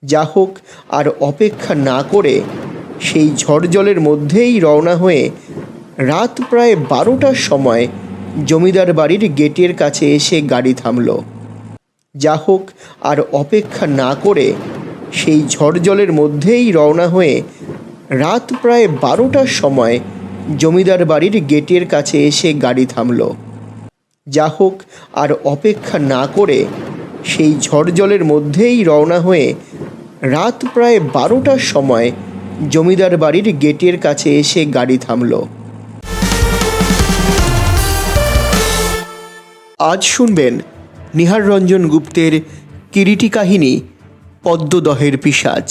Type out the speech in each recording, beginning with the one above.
যা হোক আর অপেক্ষা না করে সেই ঝড় জলের মধ্যেই রওনা হয়ে রাত প্রায় 12টার সময় জমিদার বাড়ির গেটের কাছে এসে গাড়ি থামল। যা হোক আর অপেক্ষা না করে সেই ঝড় জলের মধ্যেই রওনা হয়ে রাত প্রায় 12টার সময় জমিদার বাড়ির গেটের কাছে এসে গাড়ি থামল। যা হোক আর অপেক্ষা না করে সেই ঝড় জলের মধ্যেই রওনা হয়ে রাত প্রায় 12টার সময় জমিদার বাড়ির গেটের কাছে এসে গাড়ি থামল। আজ শুনবেন নিহার রঞ্জন গুপ্তের কিরিটি কাহিনী পদ্মদহের পিশাচ।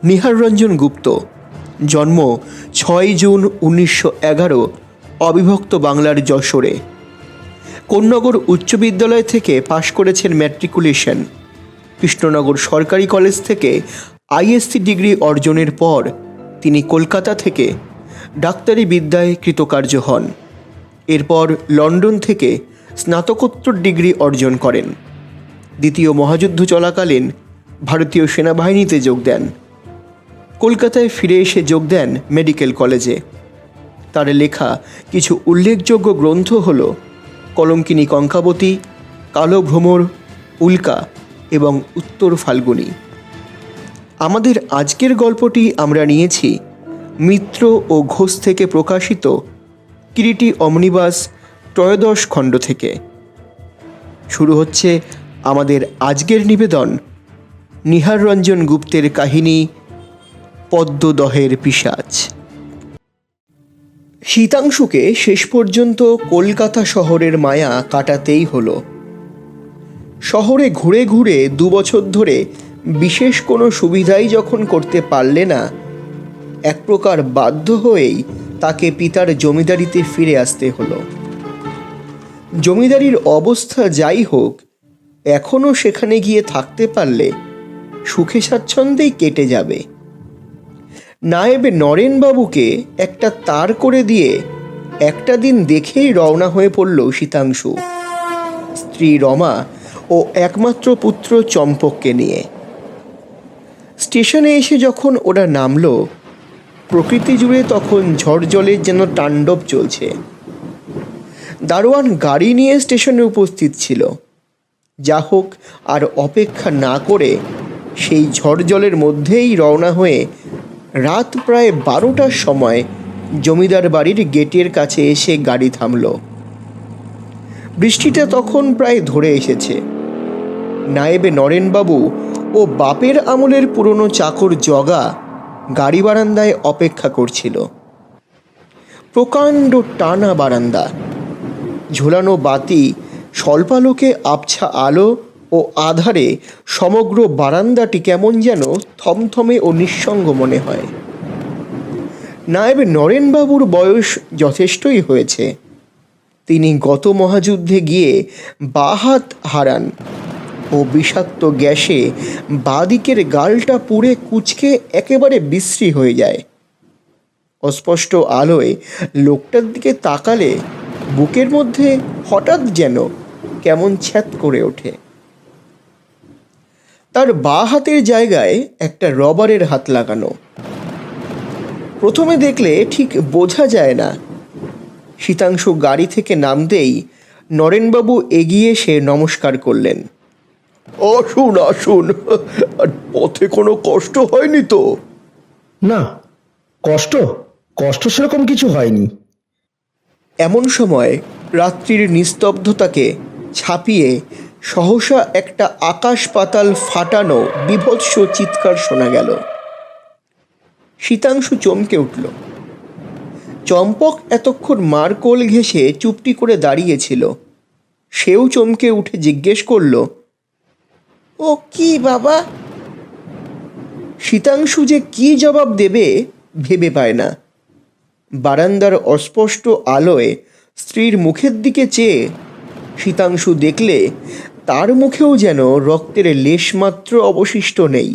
নিহার রঞ্জন গুপ্ত, জন্ম 6 জুন 1911, অবিভক্ত বাংলার যশোরে। কোন্নগর উচ্চ বিদ্যালয় থেকে পাশ করেছেন ম্যাট্রিকুলেশন। কৃষ্ণনগর সরকারি কলেজ থেকে আইএসসি ডিগ্রি অর্জনের পর তিনি কলকাতা থেকে ডাক্তারি বিদ্যায় কৃতকার্য হন। এরপর লন্ডন থেকে স্নাতকোত্তর ডিগ্রি অর্জন করেন। দ্বিতীয় মহাযুদ্ধ চলাকালীন ভারতীয় সেনাবাহিনীতে যোগ দেন। কলকাতায় ফিরে এসে যোগ দেন মেডিকেল কলেজে। তার লেখা কিছু উল্লেখযোগ্য গ্রন্থ হল কলঙ্কিনী কঙ্কাবতী, কালো ভ্রমর, উল্কা এবং উত্তর ফাল্গুনী। আমাদের আজকের গল্পটি আমরা নিয়েছি মিত্র ও ঘোষ থেকে প্রকাশিত কিরিটি অমনিবাস ত্রয়োদশ খণ্ড থেকে। শুরু হচ্ছে আমাদের আজকের নিবেদন, নিহার রঞ্জন গুপ্তের কাহিনী পদ্মদহের পিশাচ। শীতাংশুকে শেষ পর্যন্ত কলকাতা শহরের মায়া কাটাতেই হলো। শহরে ঘুরে ঘুরে 2 বছর ধরে বিশেষ কোনো সুবিধাই যখন করতে পারলে না, এক প্রকার বাধ্য হয়েই তাকে পিতার জমিদারিতে ফিরে আসতে হলো। জমিদারির অবস্থা যাই হোক, এখনও সেখানে গিয়ে থাকতে পারলে সুখে স্বাচ্ছন্দ্যেই কেটে যাবে। নায়েব নরেনবাবুকে একটা তার করে দিয়ে একটা দিন দেখেই রওনা হয়ে পড়ল শীতাংশু, স্ত্রী রমা ও একমাত্র পুত্র চম্পককে নিয়ে। স্টেশনে এসে যখন ওরা নামল, প্রকৃতি জুড়ে তখন ঝড় জলের যেন তাণ্ডব চলছে। দারোয়ান গাড়ি নিয়ে স্টেশনে উপস্থিত ছিল। যা হোক আর অপেক্ষা না করে সেই ঝড় জলের মধ্যেই রওনা হয়ে রাত প্রায় 12টার সময় জমিদার বাড়ির গেটের কাছে এসে গাড়ি থামল। বৃষ্টিটা তখন প্রায় ধরে এসেছে। নায়েবে নরেনবাবু ও বাপের আমলের পুরনো চাকর জগা গাড়ি বারান্দায় অপেক্ষা করছিল। প্রকাণ্ড টানা বারান্দা, ঝোলানো বাতি, স্বল্পালোকে আবছা আলো ও আধারে সমগ্র বারান্দাটি কেমন যেন থমথমে ও নিঃসঙ্গ মনে হয়। নায়েব নরেনবাবুর বয়স যথেষ্টই হয়েছে। তিনি গত মহাযুদ্ধে গিয়ে বাঁ হাত হারান ও বিষাক্ত গ্যাসে বাঁদিকের গালটা পুড়ে কুঁচকে একেবারে বিশ্রী হয়ে যায়। অস্পষ্ট আলোয় লোকটার দিকে তাকালে বুকের মধ্যে হঠাৎ যেন কেমন ছ্যাঁত করে ওঠে। তার বাঁ হাতের জায়গায় একটা রবারের হাত লাগানো। প্রথমে দেখলে ঠিক বোঝা যায় না। শীতাংশু গাড়ি থেকে নামতেই নরেনবাবু এগিয়ে এসে নমস্কার করলেন। আসুন আসুন, আর পথে কোনো কষ্ট হয়নি তো? না, কষ্ট কষ্ট সেরকম কিছু হয়নি। এমন সময় রাত্রির নিস্তব্ধতাকে ছাপিয়ে সহসা একটা আকাশ পাতাল ফাটানো বীভৎস চিৎকার শোনা গেল। শীতাংশু চমকে উঠল। চম্পক এতক্ষণ মার কোল ঘেঁষে চুপটি করে দাঁড়িয়েছিল। সেও চমকে উঠে জিজ্ঞেস করল, ও কি বাবা? শীতাংশু যে কি জবাব দেবে ভেবে পায় না। বারান্দার অস্পষ্ট আলোয় স্ত্রীর মুখের দিকে চেয়ে শীতাংশু দেখলে তার মুখেও যেন রক্তের লেশমাত্র অবশিষ্ট নেই।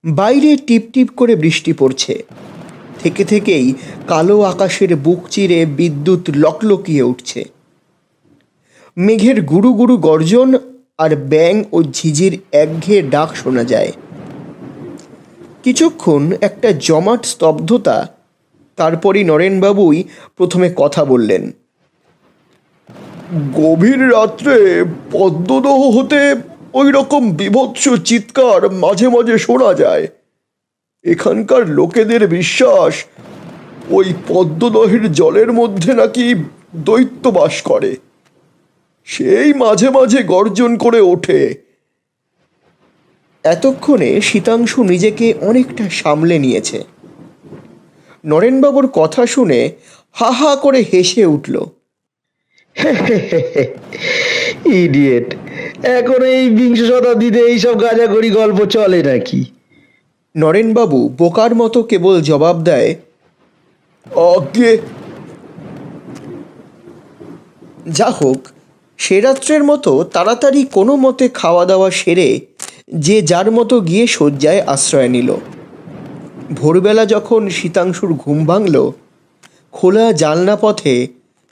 বাইরে টিপটিপ করে বৃষ্টি পড়ছে। থেকে থেকেই কালো আকাশের বুক চিরে বিদ্যুৎ লকলকিয়ে উঠছে। মেঘের গুরু গুরু গর্জন আর ব্যাঙ ও ঝিঝির একঘেয়ে ডাক শোনা যায়। কিছুক্ষণ একটা জমাট স্তব্ধতা, তারপরই নরেনবাবুই প্রথমে কথা বললেন। গভীর রাত্রে পদ্মদহ হতে ওই রকম বীভৎস চিৎকার মাঝে মাঝে শোনা যায়। এখানকার লোকেদের বিশ্বাস ওই পদ্মদহের জলের মধ্যে নাকি দৈত্য বাস করে, সেই মাঝে মাঝে গর্জন করে ওঠে। এতক্ষণে শীতাংশু নিজেকে অনেকটা সামলে নিয়েছে। নরেনবাবুর কথা শুনে হা হা করে হেসে উঠল। ইডিয়েট, এখন এই বিংশ শতাব্দীতে এইসব গাঁজাখড়ি গল্প চলে নাকি? নরেনবাবু বোকার মতো কেবল জবাব দেয়, আগে। যা হোক, সে রাত্রের মতো তাড়াতাড়ি কোনো মতে খাওয়া দাওয়া সেরে যে যার মতো গিয়ে শয্যায় আশ্রয় নিল। ভোরবেলা যখন শীতাংশুর ঘুম ভাঙল, খোলা জানলা পথে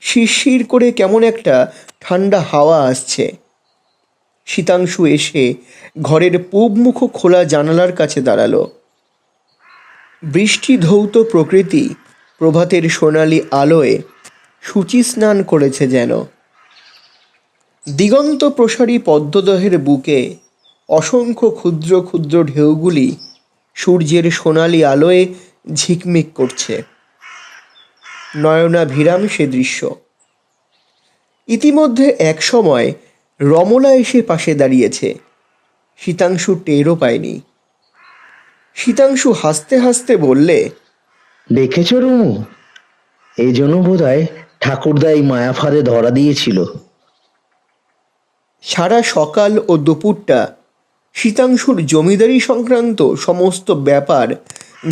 শিরশির করে কেমন একটা ঠান্ডা হাওয়া আসছে। শীতাংশু এসে ঘরের পূবমুখ খোলা জানালার কাছে দাঁড়ালো। বৃষ্টি ধৌত প্রকৃতি প্রভাতের সোনালি আলোয় সূচি স্নান করেছে যেন। দিগন্ত প্রসারী পদ্মদহের বুকে অসংখ্য ক্ষুদ্র ক্ষুদ্র ঢেউগুলি সূর্যের সোনালি আলোয় ঝিকমিক করছে। নয়নাভিরাম সে দৃশ্য। ইতিমধ্যে এক সময় রমলা এসে পাশে দাঁড়িয়েছে। শীতাংশু টেরও পায়নি। শীতাংশু হাসতে হাসতে বললে, দেখেছ রুমু, এই জন্য বোধ হয় ঠাকুরদা এই মায়া ফাঁদে ধরা দিয়েছিল। সারা সকাল ও দুপুরটা শীতাংশুর জমিদারি সংক্রান্ত সমস্ত ব্যাপার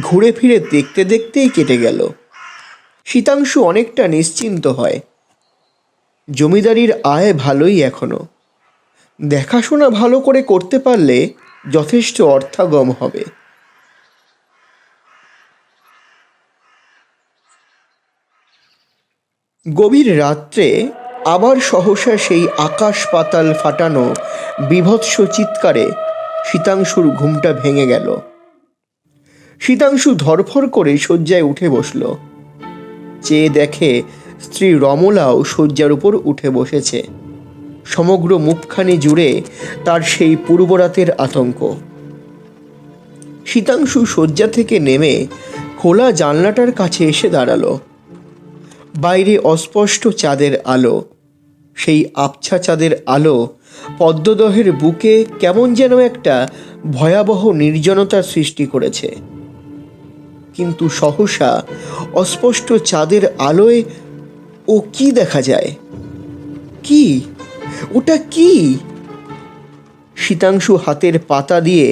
ঘুরে ফিরে দেখতে দেখতেই কেটে গেল। শীতাংশু অনেকটা নিশ্চিন্ত হয়। জমিদারির আয় ভালোই এখনো। দেখাশোনা ভালো করে করতে পারলে যথেষ্ট অর্থাগম হবে। গভীর রাত্রে আবার সহসা সেই আকাশ পাতাল ফাটানো বীভৎস চিৎকারে শীতাংশুর ঘুমটা ভেঙে গেল। শীতাংশু ধরফর করে শয্যায় উঠে বসল। চেয়ে দেখে স্ত্রী রমলাও শয্যার উপর উঠে বসেছে। সমগ্র মুখখানি জুড়ে তার সেই পূর্বরাতের আতঙ্ক। শীতাংশু শয্যা থেকে নেমে খোলা জানলাটার কাছে এসে দাঁড়ালো। বাইরে অস্পষ্ট চাঁদের আলো, সেই আবছা চাঁদের আলো পদ্মদহের বুকে কেমন যেন একটা ভয়াবহ নির্জনতার সৃষ্টি করেছে। কিন্তু সহসা অস্পষ্ট চাঁদের আলোয় ও কি দেখা যায়? কি ওটা? কি? শীতাংশু হাতের পাতা দিয়ে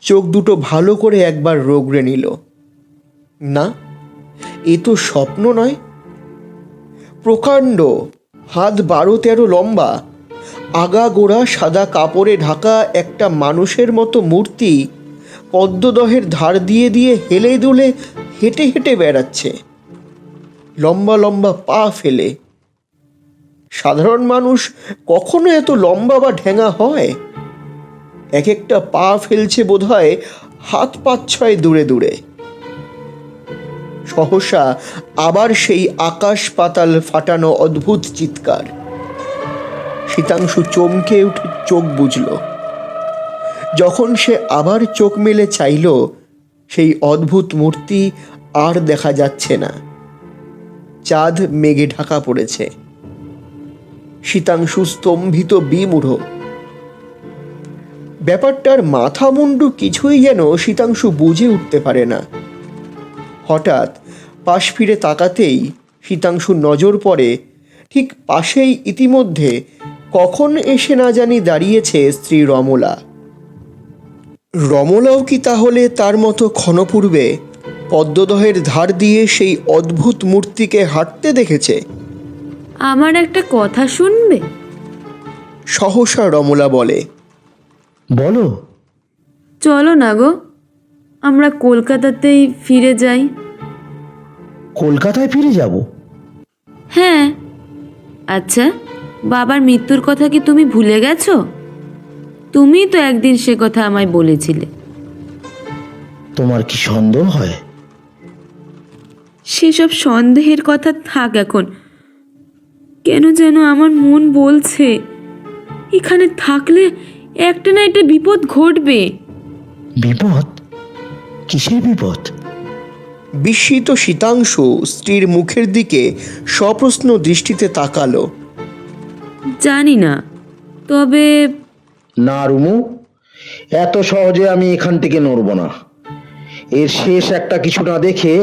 চোখ দুটো ভালো করে একবার রগড়ে নিল। না, এ তো স্বপ্ন নয়। প্রকাণ্ড, হাত 12-13 লম্বা, আগাগোড়া সাদা কাপড়ে ঢাকা একটা মানুষের মতো মূর্তি পদ্মদহের ধার দিয়ে দিয়ে হেলে দুলে হেঁটে হেঁটে বেড়াচ্ছে, লম্বা লম্বা পা ফেলে। সাধারণ মানুষ কখনো এত লম্বা বা ঠ্যাঙা হয়? এক একটা পা ফেলছে বোধহয় হাত 5-6 দূরে দূরে। সহসা আবার সেই আকাশ পাতাল ফাটানো অদ্ভুত চিৎকার। শীতাংশু চমকে উঠে চোখ বুজল। যখন সে আবার চোখ মেলে চাইল, সেই অদ্ভুত মূর্তি আর দেখা যাচ্ছে না। চাঁদ মেঘে ঢাকা পড়েছে। শীতাংশু স্তম্ভিত বিমূঢ়। ব্যাপারটার মাথা মুন্ডু কিছুই যেন শীতাংশু বুঝে উঠতে পারে না। হঠাৎ পাশ ফিরে তাকাতেই শীতাংশুর নজর পড়ে ঠিক পাশেই ইতিমধ্যে কখন এসে না জানি দাঁড়িয়েছে স্ত্রী রমলা। রমলাও কি তাহলে তার মতো ক্ষণপূর্বে পদ্মদহের ধার দিয়ে সেই অদ্ভুত মূর্তিকে হাঁটতে দেখেছে? আমার একটা কথা শুনবে? সহসা রমলা বলে। বলো। চলো না গো, আমরা কলকাতাতেই ফিরে যাই। কলকাতায় ফিরে যাব? হ্যাঁ। আচ্ছা, বাবার মৃত্যুর কথা কি তুমি ভুলে গেছো? তুমি তো একদিন সে কথা আমায় বলেছিলে। তোমার কি সন্দেহ হয়? সেসব সন্দেহের কথা থাক এখন। কেন যেন আমার মন বলছে এখানে থাকলে একটা না একটা বিপদ ঘটবে। বিপদ? কিসের বিপদ? বিস্মিত শীতাংশু স্ত্রীর মুখের দিকে সপ্রশ্ন দৃষ্টিতে তাকালো। জানি না, তবে না রুমু, এত সহজে আমি এখান থেকে নড়ব না। এর শেষ একটা কিছু না দেখে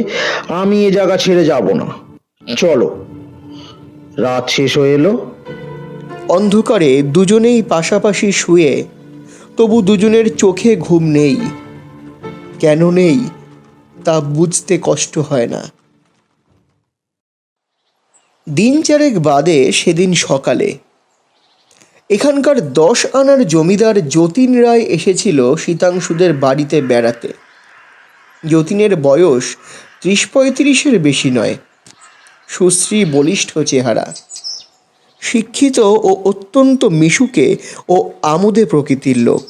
আমি এ জায়গা ছেড়ে যাব না। চলো। রাত শেষ হয়ে এলো। অন্ধকারে দুজনেই পাশাপাশি শুয়ে, তবু দুজনের চোখে ঘুম নেই। কেন নেই তা বুঝতে কষ্ট হয় না। দিন চারেক বাদে সেদিন সকালে এখানকার 10 আনার জমিদার যতীন রায় এসেছিল শীতাংশুদের বাড়িতে বেড়াতে। যতীনের বয়স 30-35-এর বেশি নয়। সুশ্রী বলিষ্ঠ চেহারা, শিক্ষিত ও অত্যন্ত মিশুকে ও আমোদে প্রকৃতির লোক।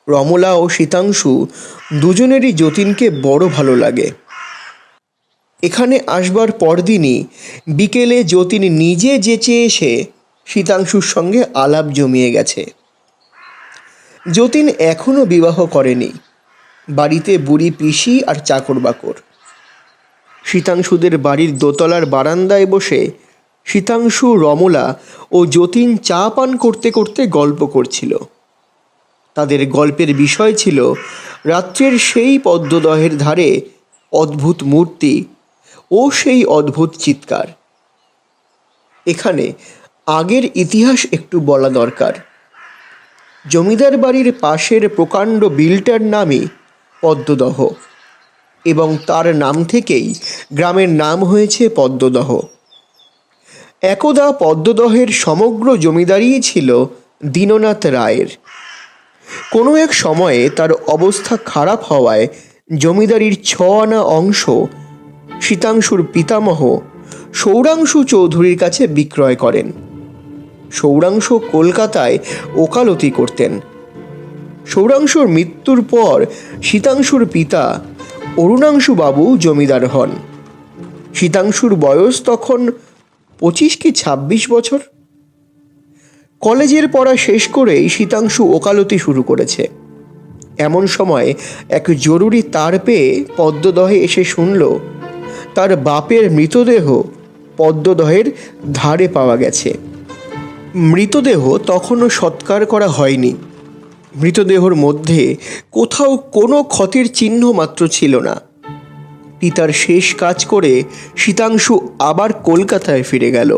রমলা ও শীতাংশু দুজনেরই যতীনকে বড় ভালো লাগে। এখানে আসবার পরদিনই বিকেলে যতীন নিজে যেচে এসে শীতাংশুর সঙ্গে আলাপ জমিয়ে গেছে। যতীন এখনও বিবাহ করেনি। বাড়িতে বুড়ি পিসি আর চাকর বাকর। শীতাংশুদের বাড়ির দোতলার বারান্দায় বসে শীতাংশু, রমলা ও যতীন চা পান করতে করতে গল্প করছিল। তাদের গল্পের বিষয় ছিল রাত্রের সেই পদ্মদহের ধারে অদ্ভুত মূর্তি ও সেই অদ্ভুত চিৎকার। এখানে আগের ইতিহাস একটু বলা দরকার। জমিদার বাড়ির পাশের প্রকাণ্ড বিলটার নামই পদ্মদহ, এবং তার নাম থেকেই গ্রামের নাম হয়েছে পদ্মদহ। একদা পদ্মদহের সমগ্র জমিদারিই ছিল দীননাথ রায়ের। কোনো এক সময়ে তার অবস্থা খারাপ হওয়ায় জমিদারির 6 আনা অংশ শীতাংশুর পিতামহ সৌরাংশু চৌধুরীর কাছে বিক্রয় করেন। সৌরাংশু কলকাতায় ওকালতি করতেন। সৌরাংশুর মৃত্যুর পর শীতাংশুর পিতা অরুণাংশু বাবু জমিদার হন। শীতাংশুর বয়স তখন 25 কি 26 বছর। কলেজের পড়া শেষ করেই শীতাংশু ওকালতি শুরু করেছে। এমন সময় এক জরুরি তার পেয়ে পদ্মদহে এসে শুনল তার বাপের মৃতদেহ পদ্মদহের ধারে পাওয়া গেছে। মৃতদেহ তখনও সৎকার করা হয়নি। মৃতদেহর মধ্যে কোথাও কোনো ক্ষতের চিহ্ন মাত্র ছিল না। পিতার শেষ কাজ করে শীতাংশু আবার কলকাতায় ফিরে গেল।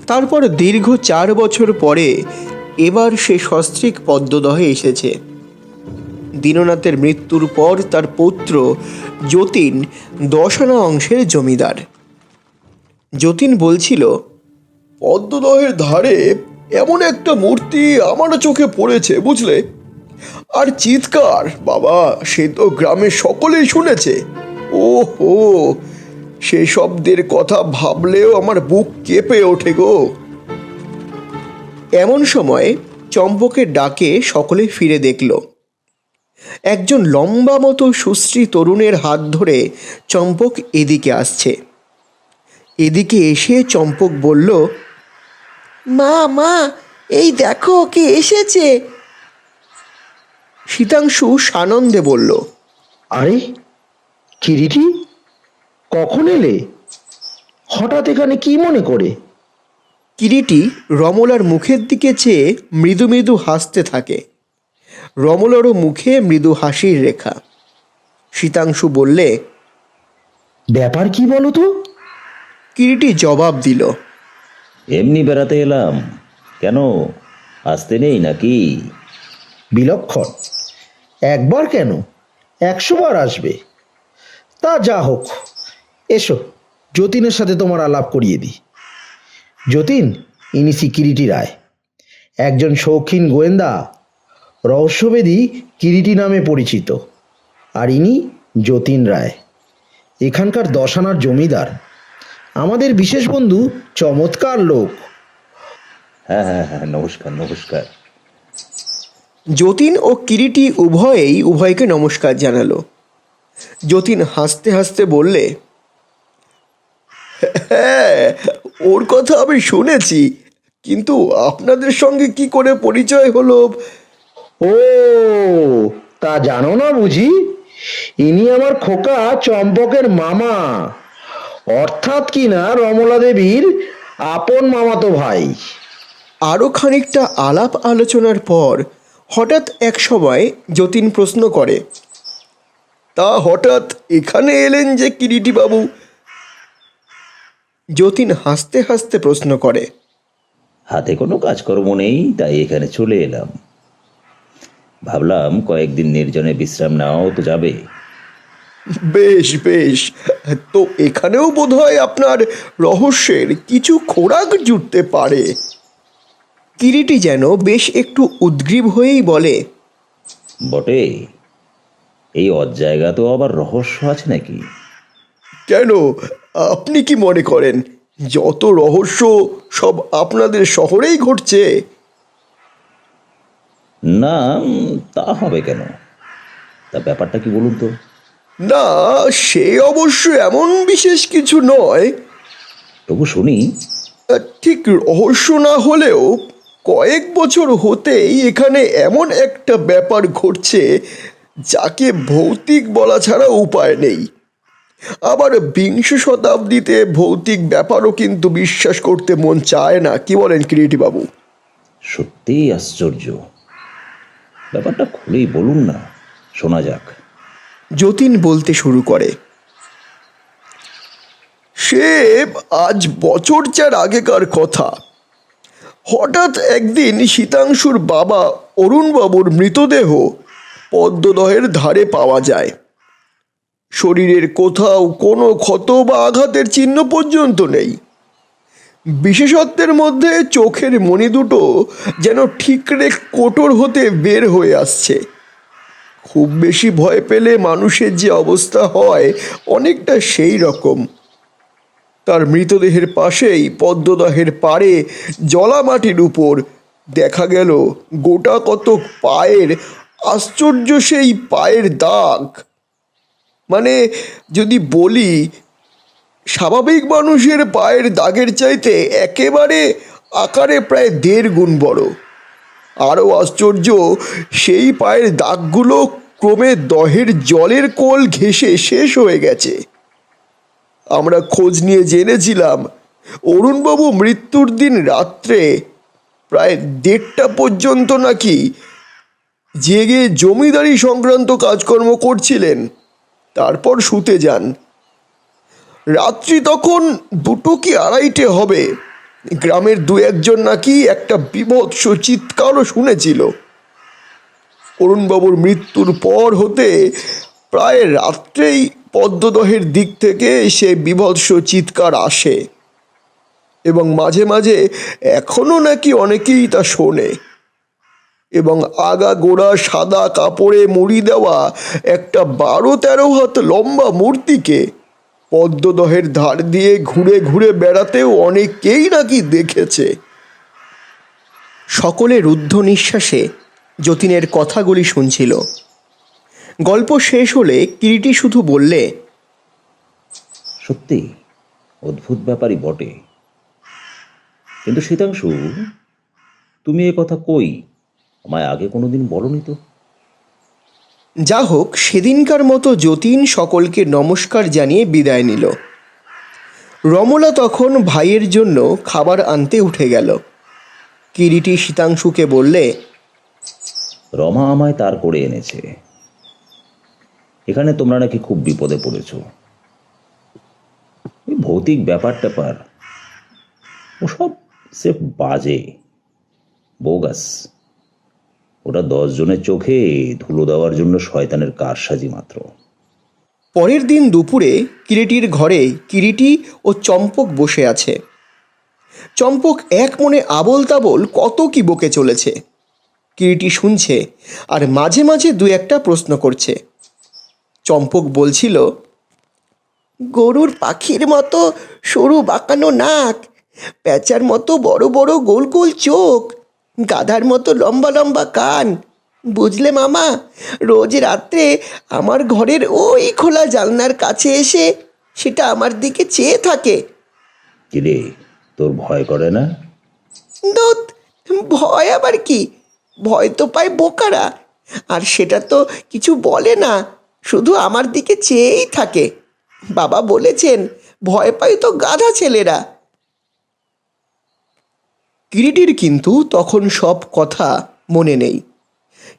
তারপর দীর্ঘ 4 বছর পরে এবার সে সস্ত্রীক পদ্মদহে এসেছে। দীননাথের মৃত্যুর পর তার পুত্র যতীন 10 আনা অংশের জমিদার। যতীন বলছিল, পদ্মদহের ধারে এমন একটা মূর্তি আমারও চোখে পড়েছে, বুঝলে? আর চিৎকার, বাবা, সে তো গ্রামের সকলেই শুনেছে। ওহো, সে শব্দের কথা ভাবলেও আমার বুক কেঁপে ওঠে গো। এমন সময় চম্পকের ডাকে সকলে ফিরে দেখল। একজন লম্বা মতো সুশ্রী তরুণের হাত ধরে চম্পক এদিকে আসছে। এদিকে এসে চম্পক বলল, মা মা, এই দেখো কে এসেছে। শীতাংশু সানন্দে বলল, আরে কিরিটি, কখন এলে? হঠাৎ এখানে কি মনে করে? কিরিটি রমলার মুখের দিকে চেয়ে মৃদু মৃদু হাসতে থাকে। রমলারও মুখে মৃদু হাসির রেখা। শীতাংশু বললে, ব্যাপার কি বলো তো? কিরিটি জবাব দিল, এমনি বেড়াতে এলাম। কেন, আসতে নেই নাকি? বিলক্ষণ। একবার কেন, 100 বার আসবে। তা যা হোক, এসো যতীনের সাথে তোমার আলাপ করিয়ে দিই। যতীন, ইনি কিরিটি রায়, একজন শৌখিন গোয়েন্দা, রহস্যভেদী কিরিটি নামে পরিচিত। আর ইনি যতীন রায়, এখানকার 10 আনার জমিদার, আমাদের বিশেষ বন্ধু, চমৎকার লোক। হ্যাঁ হ্যাঁ হ্যাঁ, নমস্কার নমস্কার। যতীন ও কিরিটি উভয়েই উভয়কে নমস্কার জানালো। যতীন হাসতে হাসতে বললে, হ্যাঁ, ওর কথা আমি শুনেছি, কিন্তু আপনাদের সঙ্গে কি করে পরিচয় হলো? ও, তা জানো না বুঝি? ইনি আমার খোকা চম্পকের মামা, অর্থাৎ কিনা রমলা দেবীর আপন মামাতো ভাই। আরও খানিকটা আলাপ আলোচনার পর হঠাৎ এক সময় যতীন প্রশ্ন করে, তা হঠাৎ এখানে এলেন যে কিরিটিবাবু? যতীন হাসতে হাসতে প্রশ্ন করে, হাতে কোনো কাজকর্ম নেই, তাই এখানে চলে এলাম। ভাবলাম কয়েকদিন নির্জনে বিশ্রাম নেওয়াও তো যাবে। বেশ বেশ, তো এখানেও বোধহয় আপনার রহস্যের কিছু খোরাক জুটতে পারে। কিরিটি যেন বেশ একটু উদ্গ্রীব হয়েই বলে, বটে, এই অজায়গা তো আবার রহস্য আছে নাকি? কেন, আপনি কি মনে করেন যত রহস্য সব আপনাদের শহরেই ঘটছে? না, তা হবে কেন? তা ব্যাপারটা কি বলুন তো? না, সে অবশ্য এমন বিশেষ কিছু নয়। তবু শুনি। ঠিক রহস্য না হলেও কয়েক বছর হতেই এখানে এমন একটা ব্যাপার ঘটছে যাকে ভৌতিক বলা ছাড়া উপায় নেই। আবার বিংশ শতাব্দীতে ভৌতিক ব্যাপারও কিন্তু বিশ্বাস করতে মন চায় না, কি বলেন কিরিটিবাবু? সত্যিই আশ্চর্য। ব্যাপারটা খুলেই বলুন না, শোনা যাক। যতীন বলতে শুরু করে, সে আজ বছর চার আগেকার কথা। হঠাৎ একদিন শীতাংশুর বাবা অরুণবাবুর মৃতদেহ পদ্মদহের ধারে পাওয়া যায়। শরীরের কোথাও কোনো ক্ষত বা আঘাতের চিহ্ন পর্যন্ত নেই। বিশেষত্বের মধ্যে চোখের মণি দুটো যেন ঠিকরে কোটর হতে বের হয়ে আসছে। খুব বেশি ভয় পেলে মানুষের যে অবস্থা হয় অনেকটা সেই রকম। তার মৃতদেহের পাশেই পদ্মদহের পাড়ে জলা মাটির উপর দেখা গেল গোটা কতক পায়ের, আশ্চর্য সেই পায়ের দাগ। মানে যদি বলি, স্বাভাবিক মানুষের পায়ের দাগের চাইতে একেবারে আকারে প্রায় 1.5 গুণ বড়। আরও আশ্চর্য, সেই পায়ের দাগগুলো ক্রমে দহের জলের কোল ঘেঁষে শেষ হয়ে গেছে। আমরা খোঁজ নিয়ে জেনেছিলাম অরুণবাবু মৃত্যুর দিন রাত্রে প্রায় 1:30টা পর্যন্ত নাকি জেগে জমিদারি সংক্রান্ত কাজকর্ম করছিলেন, তারপর শুতে যান। রাত্রি তখন 2 কি 2:30 হবে। গ্রামের 2-1 নাকি একটা বীভৎস চিৎকারও শুনেছিল। অরুণবাবুর মৃত্যুর পর হতে প্রায় রাত্রেই পদ্মদহের দিক থেকে সে বীভৎস চিৎকার আসে, এবং মাঝে মাঝে এখনও নাকি অনেকেই তা শোনে। এবং আগা গোড়া সাদা কাপড়ে মুড়ি দেওয়া একটা 12-13 হাত লম্বা মূর্তিকে পদ্মদহের ধার দিয়ে ঘুরে ঘুরে বেড়াতেও অনেকেই নাকি দেখেছে। সকলে রুদ্ধ নিঃশ্বাসে যতীনের কথাগুলি শুনছিল। গল্প শেষ হলে কিরিটি শুধু বললে, সত্যি অদ্ভুত ব্যাপারই বটে। কিন্তু শীতাংশু, তুমি এ কথা কই আমায় আগে কোনোদিন বলনি তো? যা হোক, সেদিনকার মতো যতীন সকলকে নমস্কার জানিয়ে বিদায় নিল। রমলা তখন ভাইয়ের জন্য খাবার আনতে উঠে গেল। কিরিটি শীতাংশুকে বললে, রমা আমায় তার করে এনেছে। এখানে তোমরা নাকি খুব বিপদে পড়েছ। এই ভৌতিক ব্যাপার ট্যাপার ওসব সে বাজে, বোগাস। ওটা 10 জনের চোখে ধুলো দেওয়ার জন্য শয়তানের কারসাজি মাত্র। পরের দিন দুপুরে কিরিটির ঘরে কিরিটি ও চম্পক বসে আছে। চম্পক এক মনে আবোল তাবোল কত কি বকে চলেছে। কিরিটি শুনছে আর মাঝে মাঝে 2-1টা প্রশ্ন করছে। চম্পক বলছিল, গরুর পাখির মতো সরু বাঁকানো নাক, প্যাঁচার মতো বড় বড় গোল গোল চোখ, গাধার মতো লম্বা লম্বা কান, বুঝলে মামা, রোজ রাত্রে আমার ঘরের ওই খোলা জানলার কাছে এসে সেটা আমার দিকে চেয়ে থাকে। কিরে, তোর ভয় করে না? দোত, ভয় আবার কি? ভয় তো পায় বোকারা, আর সেটা তো কিছু বলে না, শুধু আমার দিকে চেয়েই থাকে। বাবা বলেছেন ভয় পায় তো গাধা ছেলেরা। কিরিটির কিন্তু তখন সব কথা মনে নেই।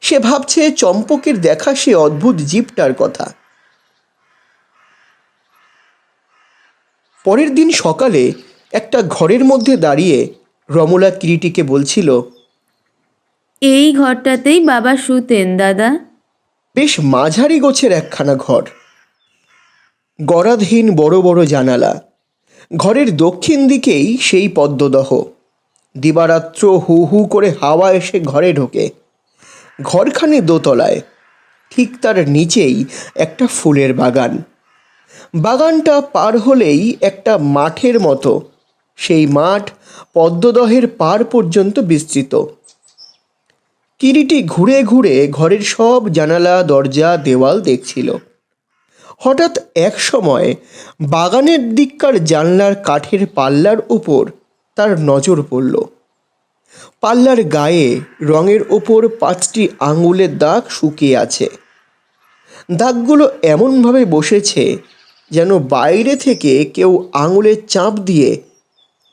সে ভাবছে চম্পকের দেখা সে অদ্ভুত জীবটার কথা। পরের দিন সকালে একটা ঘরের মধ্যে দাঁড়িয়ে রমলা কিরিটিকে বলছিল, এই ঘরটাতেই বাবা শুতেন দাদা। বেশ মাঝারি গোছের একখানা ঘর, গরাদহীন বড় বড় জানালা। ঘরের দক্ষিণ দিকেই সেই পদ্মদহ। দিবারাত্র হু হু করে হাওয়া এসে ঘরে ঢোকে। ঘরখানে দোতলায়, ঠিক তার নিচেই একটা ফুলের বাগান। বাগানটা পার হলেই একটা মাঠের মতো, সেই মাঠ পদ্মদহের পার পর্যন্ত বিস্তৃত। কিরিটি ঘুরে ঘুরে ঘরের সব জানালা দরজা দেওয়াল দেখছিল। হঠাৎ এক সময় বাগানের দিককার জানলার কাঠের পাল্লার উপর তার নজর পড়ল। পাল্লার গায়ে রঙের ওপর 5টি আঙুলের দাগ শুকিয়ে আছে। দাগগুলো এমনভাবে বসেছে যেন বাইরে থেকে কেউ আঙুলের চাপ দিয়ে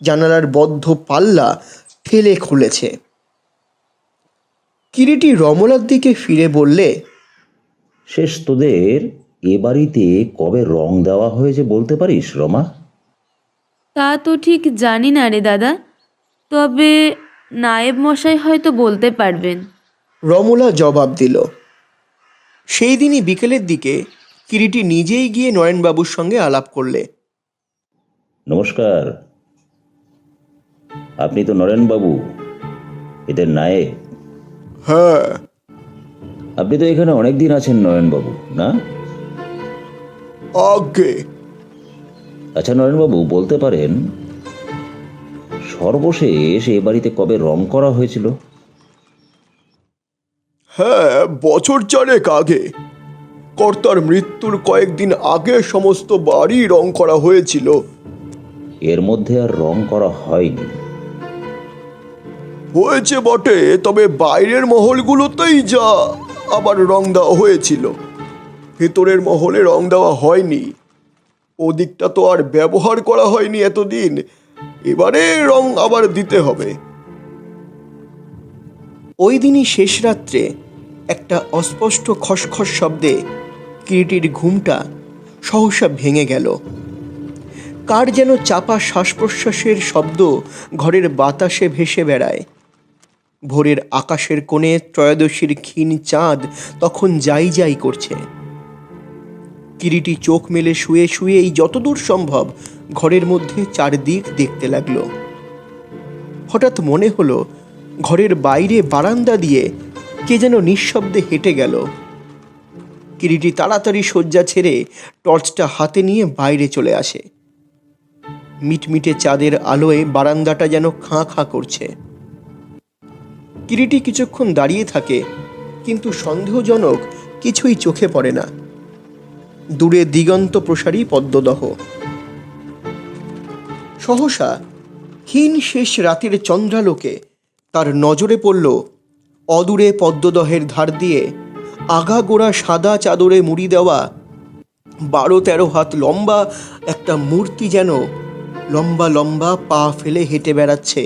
জানালার বদ্ধ পাল্লা ঠেলে খুলেছে। কিরিটি রমলার দিকে ফিরে বললে, শেষ তোদের এ বাড়িতে কবে রং দেওয়া হয়েছে বলতে পারিস রমা? তা তো ঠিক জানি না রে দাদা, তবে নায়েব মশাই হয়তো বলতে পারবেন। রমলা জবাব দিল। সেই দিনই বিকেলের দিকে কিরিটি নিজেই গিয়ে নরেনবাবুর সঙ্গে আলাপ করলে। নমস্কার, আপনি তো নরেনবাবু, এদের নায়েব? হ্যাঁ। আপনি তো এখানে অনেকদিন আছেন নয়নবাবু, না? আগে আচ্ছা নয়নবাবু, বলতে পারেন সর্বশেষ এ বাড়িতে কবে রং করা হয়েছিল? হ্যাঁ, বছর 4 আগে। কর্তার মৃত্যুর কয়েকদিন আগে সমস্ত বাড়ি রং করা হয়েছিল। এর মধ্যে আর রং করা হয়নি? হয়েছে বটে, তবে বাইরের মহলগুলোতেই যা আবার রং দেওয়া হয়েছিল, ভেতরের মহলে রং দেওয়া হয়নি। ওদিকটা তো আর ব্যবহার করা হয়নি এতদিন, এবারে রং আবার দিতে হবে। ওই দিনই শেষ রাত্রে একটা অস্পষ্ট খসখস শব্দে কিরিটির ঘুমটা সহসা ভেঙে গেল। কার যেন চাপা শ্বাস প্রশ্বাসের শব্দ ঘরের বাতাসে ভেসে বেড়ায়। ভোরের আকাশের কোণে ত্রয়োদশীর ক্ষীণ চাঁদ তখন যাই যাই করছে। কিরিটি চোখ মেলে শুয়ে শুয়েই যতদূর সম্ভব ঘরের মধ্যে চারদিক দেখতে লাগলো। হঠাৎ মনে হলো ঘরের বাইরে বারান্দা দিয়ে কে যেন নিঃশব্দে হেঁটে গেল। কিরিটি তাড়াতাড়ি শয্যা ছেড়ে টর্চটা হাতে নিয়ে বাইরে চলে আসে। মিটমিটে চাঁদের আলোয় বারান্দাটা যেন খাঁ খাঁ করছে। কিরিটি কিছুক্ষণ দাঁড়িয়ে থাকে, কিন্তু সন্দেহজনক কিছুই চোখে পড়ে না। দূরে দিগন্ত প্রসারী পদ্মদহ। সহসা ক্ষীণ শেষ রাতের চন্দ্রালোকে তার নজরে পড়ল অদূরে পদ্মদহের ধার দিয়ে আগাগোড়া সাদা চাদরে মুড়ি দেওয়া 12-13 হাত লম্বা একটা মূর্তি যেন লম্বা লম্বা পা ফেলে হেঁটে বেড়াচ্ছে।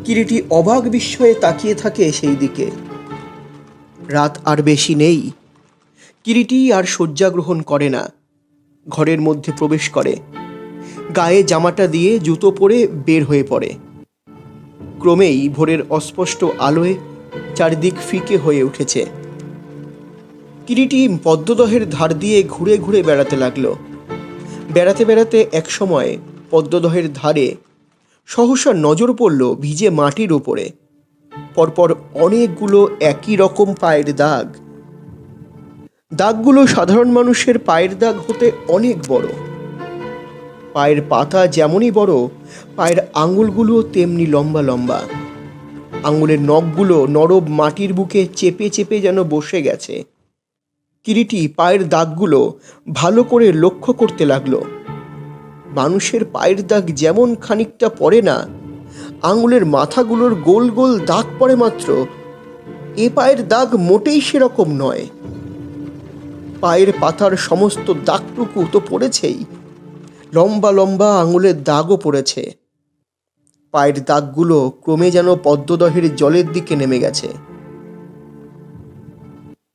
কিরিটি অবাক বিস্ময়ে তাকিয়ে থাকে সেই দিকে। রাত আর বেশি নেই। কিরিটি আর শয্যা গ্রহণ করে না, ঘরের মধ্যে প্রবেশ করে। গায়ে জামাটা দিয়ে জুতো পরে বের হয়ে পড়ে। ক্রমেই ভোরের অস্পষ্ট আলোয় চারদিক ফিকে হয়ে উঠেছে। কিরিটি পদ্মদহের ধার দিয়ে ঘুরে ঘুরে বেড়াতে লাগলো। বেড়াতে বেড়াতে এক সময় পদ্মদহের ধারে সহসা নজর পড়ল ভিজে মাটির উপরে পরপর অনেকগুলো একই রকম পায়ের দাগ। দাগগুলো সাধারণ মানুষের পায়ের দাগ হতে অনেক বড়। পায়ের পাতা যেমনই বড়, পায়ের আঙুলগুলো তেমনি লম্বা লম্বা। আঙুলের নখগুলো নরম মাটির বুকে চেপে চেপে যেন বসে গেছে। কিরিটি পায়ের দাগগুলো ভালো করে লক্ষ্য করতে লাগলো। মানুষের পায়ের দাগ যেমন খানিকটা পড়ে না, আঙুলের মাথাগুলোর গোল গোল দাগ পড়ে মাত্র, এ পায়ের দাগ মোটেই সেরকম নয়। পায়ের পাতার সমস্ত দাগটুকু তো পড়েছেই, লম্বা লম্বা আঙুলের দাগও পড়েছে। পায়ের দাগগুলো ক্রমে যেন পদ্মদহের জলের দিকে নেমে গেছে।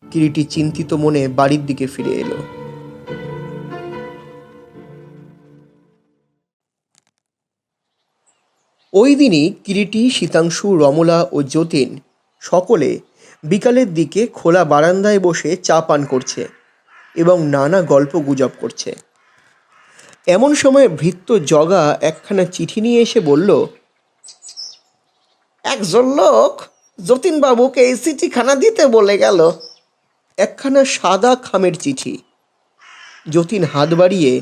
কিরিটি চিন্তিত মনে বাড়ির দিকে ফিরে এলো। ওই দিনই কিরিটি, শীতাংশু, রমলা ও যতীন সকলে বিকালের দিকে খোলা বারান্দায় বসে চা পান করছে এবং নানা গল্প গুজব করছে। এমন সময় ভৃত্য জগা একখানা চিঠি নিয়ে এসে বলল, একজন লোক যতীনবাবুকে এই চিঠিখানা দিতে বলে গেল। একখানা সাদা খামের চিঠি। যতীন হাত বাড়িয়ে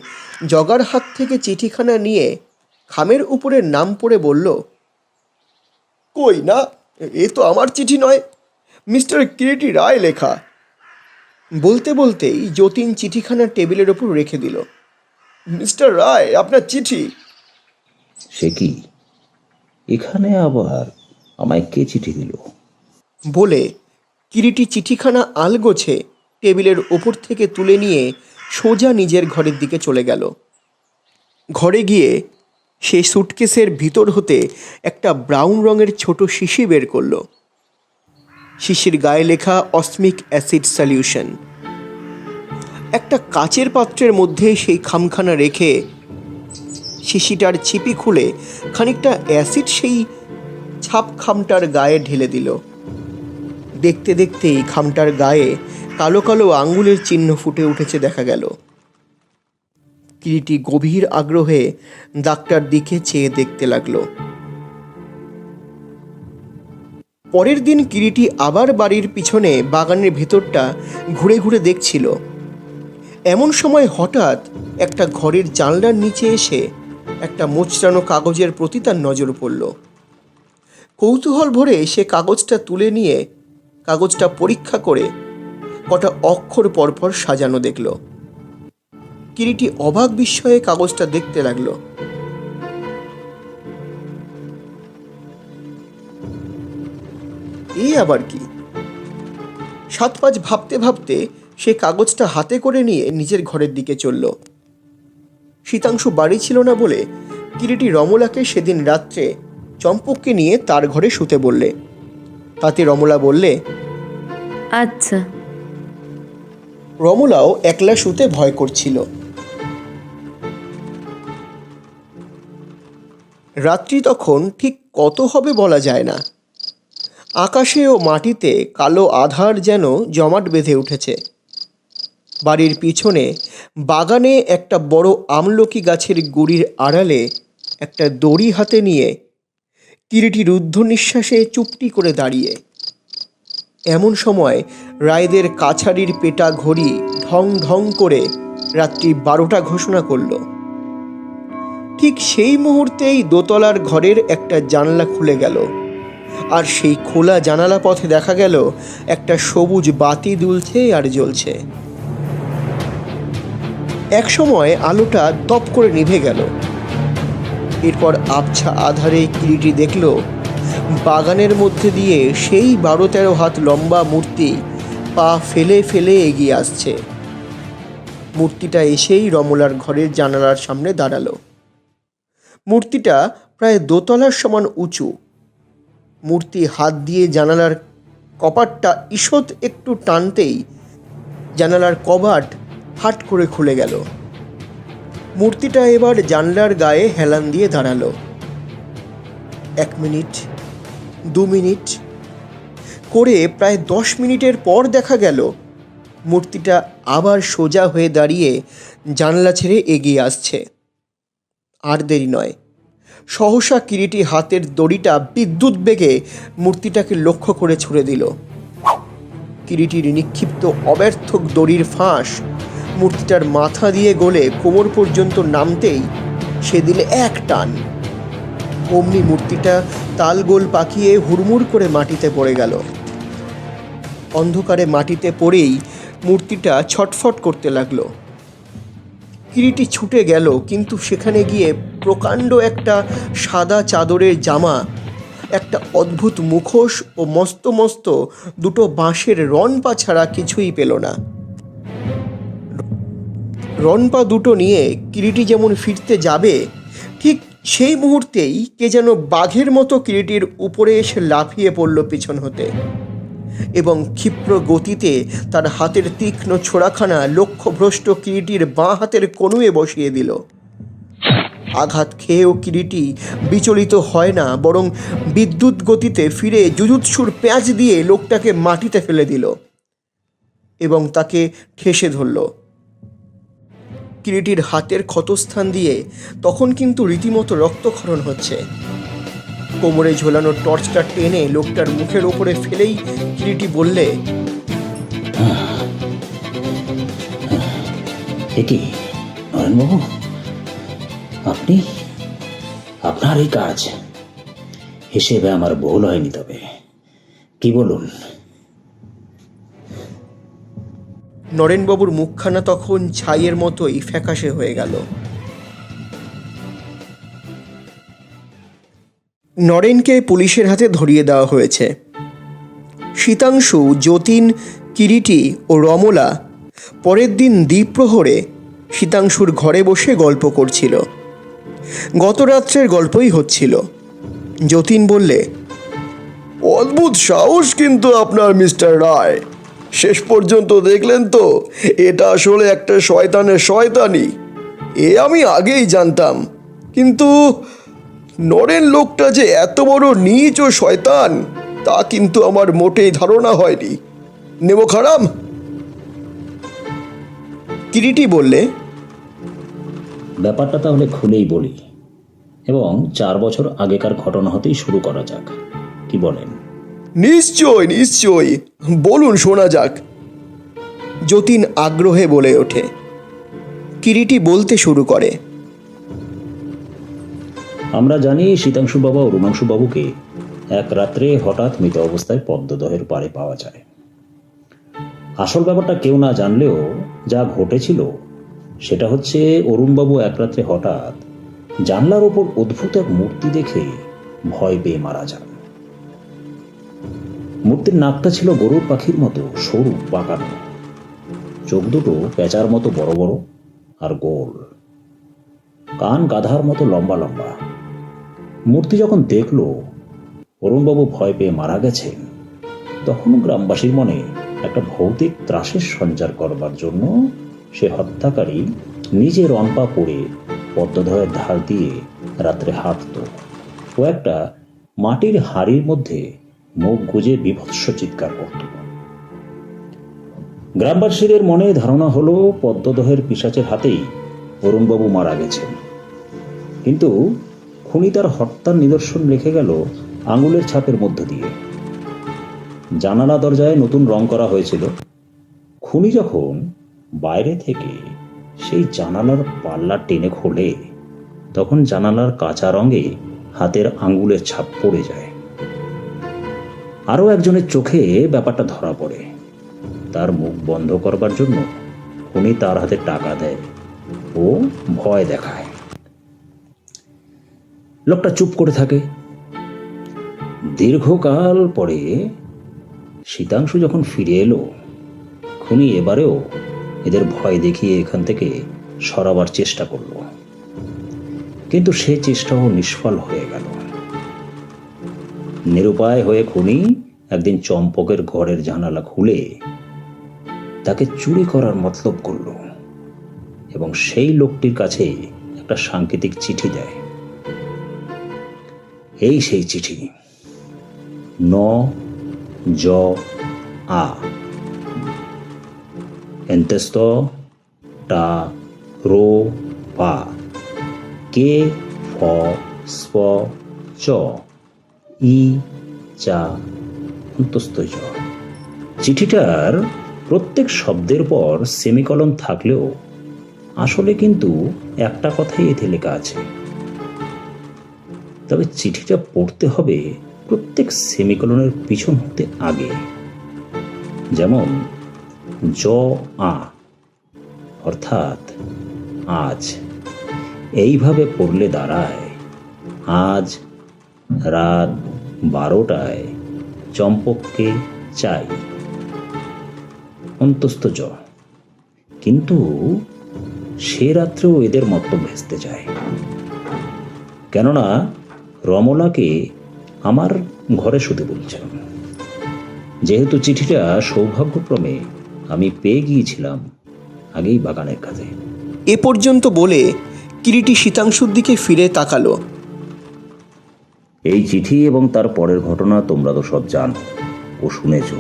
জগার হাত থেকে চিঠিখানা নিয়ে খামের উপরে নাম পড়ে বলল, কই না, এ তো আমার চিঠি নয়, মিস্টার কিরিটি রায় লেখা। বলতে বলতেই যতীন চিঠিখানা টেবিলের ওপর রেখে দিল। মিস্টার রায়, আপনার চিঠি। সে কি, এখানে আবার আমায় কে চিঠি দিল? বলে কিরিটি চিঠিখানা আলগোছে টেবিলের ওপর থেকে তুলে নিয়ে সোজা নিজের ঘরের দিকে চলে গেল। ঘরে গিয়ে সে সুটকেসের ভিতর হতে একটা ব্রাউন রঙের ছোট শিশি বের করল। শিশির গায়ে লেখা অসমিক অ্যাসিড সলিউশন। একটা কাচের পাত্রের মধ্যে সেই খামখানা রেখে শিশিটার ছিপি খুলে খানিকটা অ্যাসিড সেই ছাপ খামটার গায়ে ঢেলে দিল। দেখতে দেখতেই খামটার গায়ে কালো কালো আঙ্গুলের চিহ্ন ফুটে উঠেছে দেখা গেল। কিরিটি গভীর আগ্রহে দাগটার দিকে চেয়ে দেখতে লাগলো। পরের দিন কিরিটি আবার বাড়ির পিছনে বাগানের ভেতরটা ঘুরে ঘুরে দেখছিল। এমন সময় হঠাৎ একটা ঘরের জানলার নিচে এসে একটা মোচড়ানো কাগজের প্রতি তার নজর পড়ল। কৌতূহল ভরে সে কাগজটা তুলে নিয়ে কাগজটা পরীক্ষা করে কটা অক্ষর পরপর সাজানো দেখল। কিরিটি অবাক বিস্ময়ে কাগজটা দেখতে লাগলো। এই আবার কি? 7-5 ভাবতে ভাবতে সে কাগজটা হাতে করে নিয়ে নিজের ঘরের দিকে চলল। শীতাংশু বাড়ি ছিল না বলে কিরিটি রমলাকে সেদিন রাত্রে চম্পককে নিয়ে তার ঘরে শুতে বললে। তাতে রমলা বললে, আচ্ছা। রমলাও একলা শুতে ভয় করছিল। রাত্রি তখন ঠিক কত হবে বলা যায় না। আকাশে ও মাটিতে কালো আধার যেন জমাট বেঁধে উঠেছে। বাড়ির পিছনে বাগানে একটা বড় আমলকি গাছের গুড়ির আড়ালে একটা দড়ি হাতে নিয়ে কিরিটি রুদ্ধ নিঃশ্বাসে চুপটি করে দাঁড়িয়ে। এমন সময় রায়দের কাছারির পেটা ঘড়ি ঢং ঢং করে রাত্রি 12টা ঘোষণা করল। ঠিক সেই মুহূর্তেই দোতলার ঘরের একটা জানলা খুলে গেল, আর সেই খোলা জানালা পথে দেখা গেল একটা সবুজ বাতি দুলছে আর জ্বলছে। এক সময় আলোটা দপ করে নিভে গেল। এরপর আবছা আধারে কিরিটি দেখল বাগানের মধ্যে দিয়ে সেই 12-13 হাত লম্বা মূর্তি পা ফেলে ফেলে এগিয়ে আসছে। মূর্তিটা এসেই রমলার ঘরের জানালার সামনে দাঁড়ালো। মূর্তিটা প্রায় দোতলার সমান উঁচু। মূর্তি হাত দিয়ে জানালার কপাটটা ঈষৎ একটু টানতেই জানালার কবাট হাট করে খুলে গেল। মূর্তিটা এবার জানলার গায়ে হেলান দিয়ে দাঁড়ালো। 1 মিনিট, 2 মিনিট করে প্রায় 10 মিনিটের পর দেখা গেল মূর্তিটা আবার সোজা হয়ে দাঁড়িয়ে জানলা ছেড়ে এগিয়ে আসছে। আর দেরি নয়, সহসা কিরিটি হাতের দড়িটা বিদ্যুৎ বেগে মূর্তিটাকে লক্ষ্য করে ছুড়ে দিল। কিরিটির নিক্ষিপ্ত অব্যর্থ দড়ির ফাঁস মূর্তিটার মাথা দিয়ে গলে কোমর পর্যন্ত নামতেই সে দিলে এক টান। অমনি মূর্তিটা তালগোল পাকিয়ে হুড়মুড় করে মাটিতে পড়ে গেল। অন্ধকারে মাটিতে পড়েই মূর্তিটা ছটফট করতে লাগলো। কিরিটি ছুটে গেল, কিন্তু সেখানে গিয়ে প্রকাণ্ড একটা সাদা চাদরের জামা, একটা অদ্ভুত মুখোশ ও মস্ত মস্ত দুটো বাঁশের রনপা ছাড়া কিছুই পেল না। রনপা দুটো নিয়ে কিরিটি যেমন ফিরতে যাবে, ঠিক সেই মুহূর্তেই কে যেন বাঘের মতো কিরিটির উপরে এসে লাফিয়ে পড়ল পিছন হতে, এবং ক্ষিপ্র গতিতে তার হাতের তীক্ষ্ণ ছোড়াখানা লক্ষ্যভ্রষ্ট কিরিটির বাঁ হাতের কনুয়ে বসিয়ে দিল। আঘাত খেয়েও কিরিটি বিচলিত হয় না, বরং বিদ্যুৎ গতিতে ফিরে জুজুৎসুর প্যাঁচ দিয়ে লোকটাকে মাটিতে ফেলে দিল এবং তাকে ঠেসে ধরল। কিরিটির হাতের ক্ষতস্থান দিয়ে তখন কিন্তু রীতিমতো রক্তক্ষরণ হচ্ছে। কোমরে ঝোলানো টর্চটা টেনে লোকটার মুখের ওপরে ফেলেই কিরিটি বললে, এটি নরেনবাবু, আপনি, আপনার এই কাজ হিসেবে আমার ভুল হয়নি, তবে কি বলুন? নরেনবাবুর মুখখানা তখন ছাইয়ের মতোই ফ্যাকাশে হয়ে গেল। নরেনকে পুলিশের হাতে ধরিয়ে দেওয়া হয়েছে। শীতাংশু, যতীন, কিরিটি ও রমলা পরের দিন দ্বিপ্রহরে শীতাংশুর ঘরে বসে গল্প করছিল। গত রাত্রের গল্পই হচ্ছিল। যতীন বললে, অদ্ভুত সাহস কিন্তু আপনার মিস্টার রায়। শেষ পর্যন্ত দেখলেন তো, এটা আসলে একটা শয়তানের শয়তানি। এ আমি আগেই জানতাম, কিন্তু নরেন লোকটা যে এত বড় নীচ ও শয়তান তা কিন্তু আমার মোটেই ধারণা হয়নি। নেব খারাপ? কিরিটি বললে, ব্যাপারটা তাহলে খুলেই বলি এবং 4 বছর আগেকার ঘটনা হতেই শুরু করা যাক, কি বলেন? নিশ্চয় নিশ্চয়, বলুন, শোনা যাক। যতীন আগ্রহে বলে ওঠে। কিরিটি বলতে শুরু করে, আমরা জানি শীতাংশু বাবা ও রুমাংশু বাবুকে এক রাত্রে হঠাৎ মৃত অবস্থায় পদ্মদহের পাড়ে পাওয়া যায়। আসল ব্যাপারটা কেউ না জানলেও যা ঘটেছিল সেটা হচ্ছে, অরুণবাবু এক রাত্রে হঠাৎ জানলার ওপর অদ্ভুত এক মূর্তি দেখে ভয় পেয়ে মারা যান। মূর্তির নাকটা ছিল গরুর পাখির মতো সরু পাকানো, চোখ দুটো পেঁচার মতো বড় বড় আর গোল, কান গাধার মতো লম্বা লম্বা। মূর্তি যখন দেখল অরুণবাবু ভয় পেয়ে মারা গেছেন, তখন গ্রামবাসীর মনে একটা ভৌতিক ত্রাসের সঞ্চার করবার জন্য সে হত্যাকারী নিজে রনপা পড়ে পদ্মদহের ধার দিয়ে রাত্রে হাঁটত ও একটা মাটির হাড়ির মধ্যে মুখ গুজে বীভৎস চিৎকার করত। গ্রামবাসীদের মনে ধারণা হলো পদ্মদহের পিশাচের হাতেই অরুণবাবু মারা গেছেন, কিন্তু খুনি তার হত্যার নিদর্শন লিখে গেল আঙুলের ছাপের মধ্য দিয়ে। জানালা দরজায় নতুন রং করা হয়েছিল। খুনি যখন বাইরে থেকে সেই জানালার পাল্লা টেনে খোলে, তখন জানালার কাঁচা রঙে হাতের আঙুলের ছাপ পড়ে যায়। আরো একজনের চোখে ব্যাপারটা ধরা পড়ে। তার মুখ বন্ধ করবার জন্য খুনি তার হাতে টাকা দেয় ও ভয় দেখায়। লোকটা চুপ করে থাকে। দীর্ঘকাল পরে শীতাংশু যখন ফিরে এলো, খুনি এবারেও এদের ভয় দেখিয়ে এখান থেকে সরাবার চেষ্টা করল, কিন্তু সে চেষ্টাও নিষ্ফল হয়ে গেল। নিরুপায় হয়ে খুনি একদিন চম্পকের ঘরের জানালা খুলে তাকে চুরি করার মতলব করল এবং সেই লোকটির কাছে একটা সাংকেতিক চিঠি দেয়। এই সেই চিঠি, ন জ আ এন্তেস্ত টা রো পা কে ফ স্প চ ই চা অন্তস্থ জ। চিঠিটার প্রত্যেক শব্দের পর সেমিকলন থাকলেও আসলে কিন্তু একটা কথাই এতে লেখা আছে, তবে চিঠিটা পড়তে হবে প্রত্যেক সেমিকলনের পিছন হতে আগে। যেমন জ আ অর্থাৎ আজ, এইভাবে পড়লে দাঁড়ায় আজ রাত 12টায় চম্পককে চাই, অন্তস্থ জ। কিন্তু সে রাত্রেও এদের মতলব ভেস্তে যায়, কেননা রমলাকে আমার ঘরে শুতে বলছেন। যেহেতু চিঠিটা সৌভাগ্যক্রমে আমি পেয়ে গিয়েছিলাম আগেই বাগানের কাজে। এ পর্যন্ত বলে কিরিটি শীতাংশুর দিকে ফিরে তাকালো। এই চিঠি এবং তার পরের ঘটনা তোমরা তো সব জানো ও শুনেছ।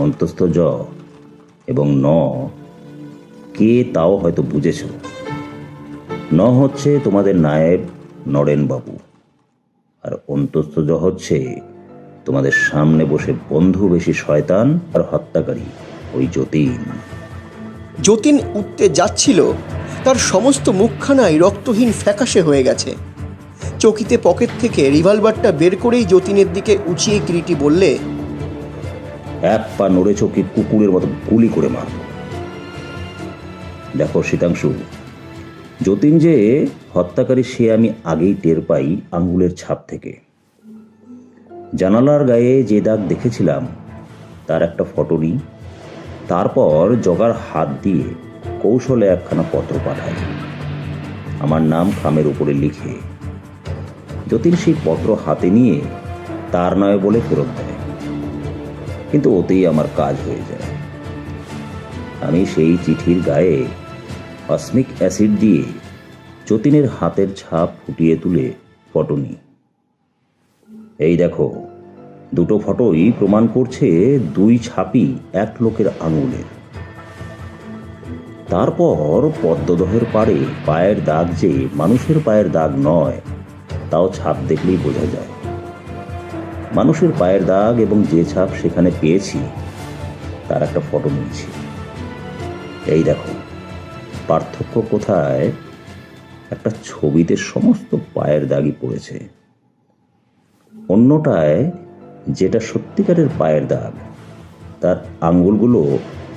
অন্তস্থ জ এবং ন কে তাও হয়তো বুঝেছ। ন হচ্ছে তোমাদের নায়েব নরেনবাবু, আর অন্তস্থ জ হচ্ছে তোমাদের সামনে বসে বন্ধু বেশি শয়তান আর হত্যাকারী ওই যতীন। যতীন উঠতে যাচ্ছিল, তার সমস্ত মুখখানায় রক্তহীন ফ্যাকাশে হয়ে গেছে। চকিতে পকেট থেকে রিভলভারটা বের করেই যতীনের দিকে উঁচিয়ে কিরিটি বললে, এক পা নড়ে চোখে কুকুরের মতো গুলি করে মারব। দেখো শীতাংশু, যতীন যে হত্যাকারী সে আমি আগেই টের পাই আঙ্গুলের ছাপ থেকে। জানালার গায়ে যে দাগ দেখেছিলাম তার একটা ফটো নিই, তারপর জগার হাত দিয়ে কৌশলে একখানা পত্র পাঠাই, আমার নাম খামের উপরে লিখে। যতীন সেই পত্র হাতে নিয়ে তার নয় বলে ফেরত দেয়, কিন্তু ওতেই আমার কাজ হয়ে যায়। আমি সেই চিঠির গায়ে অসমিক অ্যাসিড দিয়ে যতীনের হাতের ছাপ ফুটিয়ে তুলে ফটো নিই। এই দেখো, দুটো ফটোই প্রমাণ করছে দুই ছাপই এক লোকের আঙুলের। তারপর পদ্মদহের পাড়ে পায়ের দাগ যে মানুষের পায়ের দাগ নয় তাও ছাপ দেখলেই বোঝা যায়। মানুষের পায়ের দাগ এবং যে ছাপ সেখানে পেয়েছি তার একটা ফটো নিয়েছি। এই দেখো পার্থক্য কোথায়, একটা ছবিতে সমস্ত পায়ের দাগই পড়েছে, অন্যটায় যেটা সত্যিকারের পায়ের দাগ তার আঙ্গুলগুলো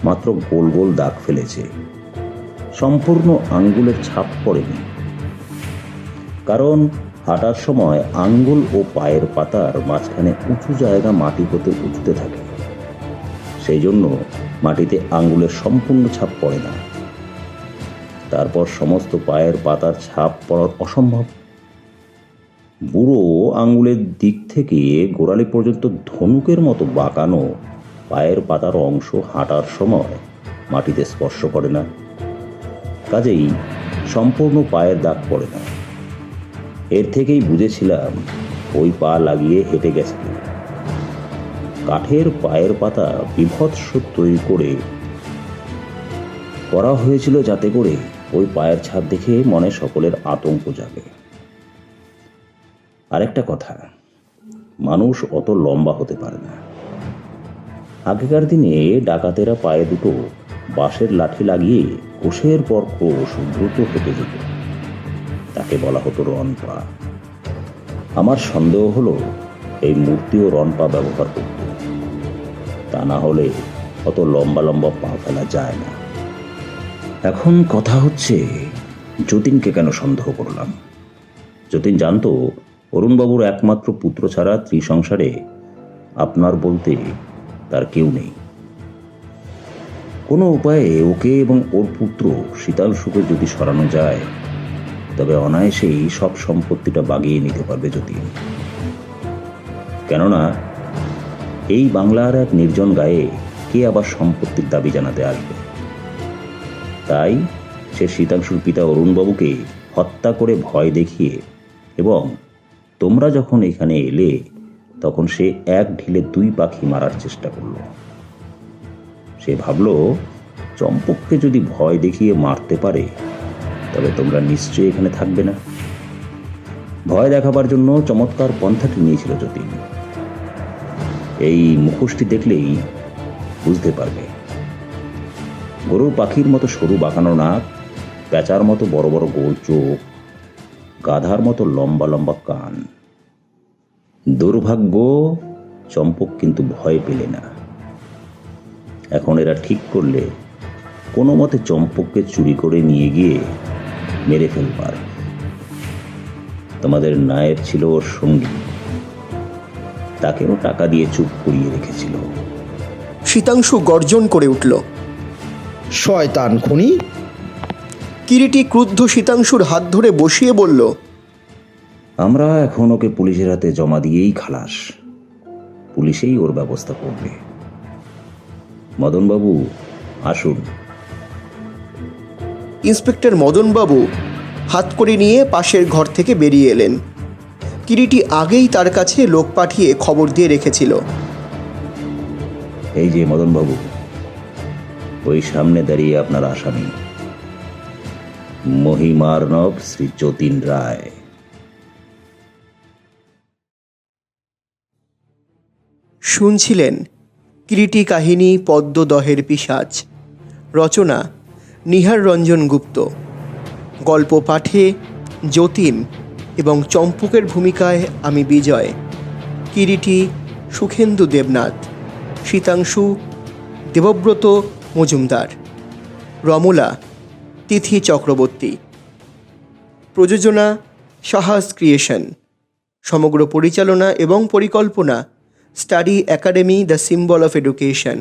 মাত্র গোল গোল দাগ ফেলেছে, সম্পূর্ণ আঙ্গুলের ছাপ পড়েনি। কারণ হাঁটার সময় আঙ্গুল ও পায়ের পাতার মাঝখানে উঁচু জায়গা মাটি হতে উঁচুতে থাকে, সেই জন্য মাটিতে আঙ্গুলের সম্পূর্ণ ছাপ পড়ে না। তারপর সমস্ত পায়ের পাতার ছাপ পড়া অসম্ভব। বুড়ো আঙ্গুলের দিক থেকে গোড়ালি পর্যন্ত ধনুকের মতো বাঁকানো পায়ের পাতার অংশ হাঁটার সময় মাটিতে স্পর্শ করে না, কাজেই সম্পূর্ণ পায়ের দাগ পড়ে না। এর থেকেই বুঝেছিলাম ওই পা লাগিয়ে হেঁটে গেছে। কাঠের পায়ের পাতা বিভৎস তৈরি করে করা হয়েছিল যাতে করে ওই পায়ের ছাপ দেখে মনে সকলের আতঙ্ক জাগে। আরেকটা কথা, মানুষ অত লম্বা হতে পারে না। আগেকার দিনে ডাকাতেরা পায়ে দুটো বাঁশের লাঠি লাগিয়ে কোষের পর কোষ দ্রুত হেঁটে যেত, তাকে বলা হতো রনপা। আমার সন্দেহ হলো এই মূর্তিও রনপা ব্যবহার করত, তা না হলে অত লম্বা লম্বা পা ফেলা যায় না। এখন কথা হচ্ছে যতীনকে কেন সন্দেহ করলাম। যতীন জানতো অরুণবাবুর একমাত্র পুত্র ছাড়া ত্রিসংসারে আপনার বলতে তার কেউ নেই। কোনো উপায়ে ওকে এবং ওর পুত্র শীতাংশুকে যদি সরানো যায় তবে অনায়াসেই সব সম্পত্তিটা বাগিয়ে নিতে পারবে যতীন। কেননা এই বাংলার এক নির্জন গায়ে কে আবার সম্পত্তির দাবি জানাতে আসবে। তাই সে শীতাংশুর পিতা অরুণবাবুকে হত্যা করে ভয় দেখিয়ে এবং তোমরা যখন এখানে এলে তখন সে এক ঢিলে দুই পাখি মারার চেষ্টা করল। সে ভাবল চম্পককে যদি ভয় দেখিয়ে মারতে পারে তবে তোমরা নিশ্চয়ই এখানে থাকবে না। ভয় দেখাবার জন্য চমৎকার পন্থাটি নিয়েছিল যতীন। এই মুখোশটি দেখলেই বুঝতে পারবে। গরুর পাখির মতো সরু বাঁকানো নাক, প্যাঁচার মতো বড় বড় গোল চোখ, গাধার মতো লম্বা লম্বা কান। দুর্ভাগ্য, চম্পক কিন্তু ভয় পেলে না। এখন এরা ঠিক করলে কোনো মতে চম্পককে চুরি করে নিয়ে গিয়ে মেরে ফেলবার। তোমাদের নায়েব ছিল ওর সঙ্গী, তাকেও টাকা দিয়ে চুপ করিয়ে রেখেছিল। শীতাংশু গর্জন করে উঠল। শয়তান খুনি! কিরিটি ক্রুদ্ধ শীতাংশুর হাত ধরে বসিয়ে বলল, আমরা এখন ওকে পুলিশের হাতে জমা দিয়েই খালাস। পুলিশেই ওর ব্যবস্থা করবে। মদনবাবু আসুন। ইন্সপেক্টর মদনবাবু হাত করে নিয়ে পাশের ঘর থেকে বেরিয়ে এলেন। কিরিটি আগেই তার কাছে লোক পাঠিয়ে খবর দিয়ে রেখেছিল। এই যে মদনবাবু, ওই সামনে দাঁড়িয়ে আপনার আসামি মহিমার্ণব শ্রী যতীন রায়। শুনছিলেন কিরিটি কাহিনী পদ্মদহের পিশাচ, রচনা নিহার রঞ্জন গুপ্ত, গল্প পাঠে যতীন এবং চম্পকের ভূমিকায় আমি বিজয়, কিরিটি সুখেন্দু দেবনাথ, শীতাংশু দেবব্রত মজুমদার, রমলা তিথি চক্রবর্তী। প্রযোজনা সাহাস ক্রিয়েশন। সমগ্র পরিচালনা এবং পরিকল্পনা study academy the symbol of education.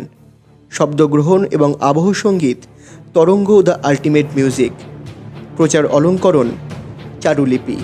শব্দগ্রহণ এবং আবহ সঙ্গীত তরঙ্গ দ্য আল্টিমেট মিউজিক। প্রচার অলঙ্করণ চারুলিপি।